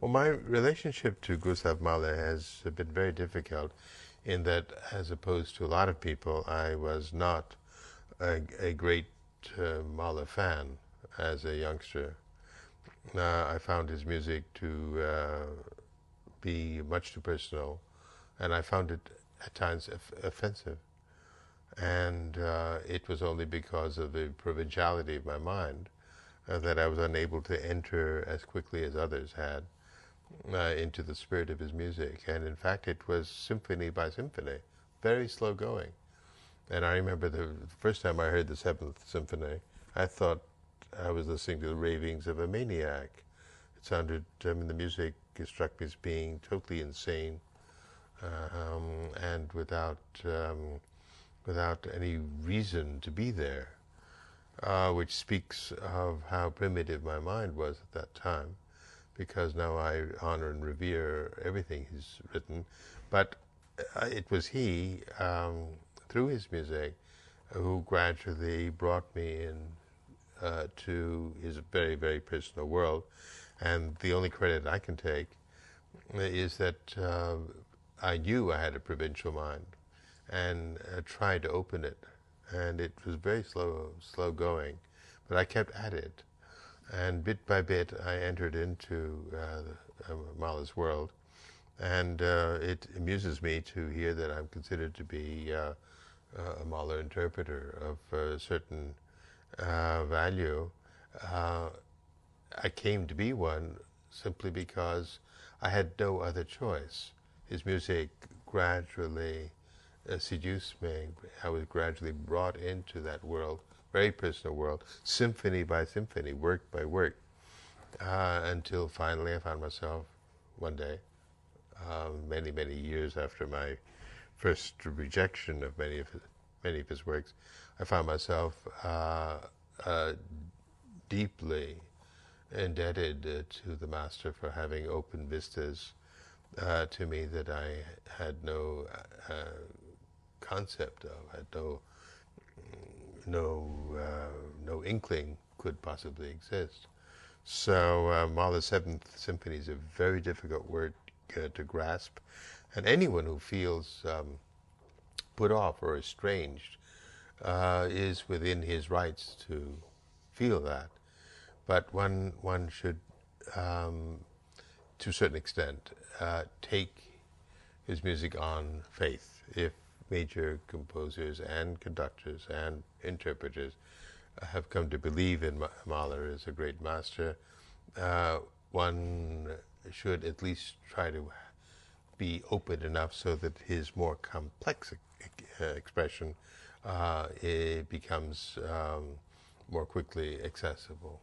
Well, my relationship to Gustav Mahler has been very difficult in that, as opposed to a lot of people, I was not a great Mahler fan as a youngster. I found his music to be much too personal, and I found it at times offensive. And it was only because of the provinciality of my mind that I was unable to enter as quickly as others had into the spirit of his music. And in fact, it was symphony by symphony, very slow going. And I remember the first time I heard the Seventh Symphony, I thought I was listening to the ravings of a maniac. It sounded, the music struck me as being totally insane, and without any reason to be there, which speaks of how primitive my mind was at that time, because now I honor and revere everything he's written. But it was he, through his music, who gradually brought me in to his very, very personal world. And the only credit I can take is that I knew I had a provincial mind and tried to open it. And it was very slow going, but I kept at it. And bit by bit, I entered into Mahler's world. And it amuses me to hear that I'm considered to be a Mahler interpreter of a certain value. I came to be one simply because I had no other choice. His music gradually seduced me. I was gradually brought into that world, very personal world, symphony by symphony, work by work, until finally I found myself one day, many, many years after my first rejection of many of his works, I found myself deeply indebted to the master for having opened vistas to me that I had no concept of, had no inkling could possibly exist. So Mahler's Seventh Symphony is a very difficult word to grasp, and anyone who feels put off or estranged is within his rights to feel that. But one should, to a certain extent, take his music on faith. If major composers and conductors and interpreters have come to believe in Mahler as a great master, one should at least try to be open enough so that his more complex expression it becomes more quickly accessible.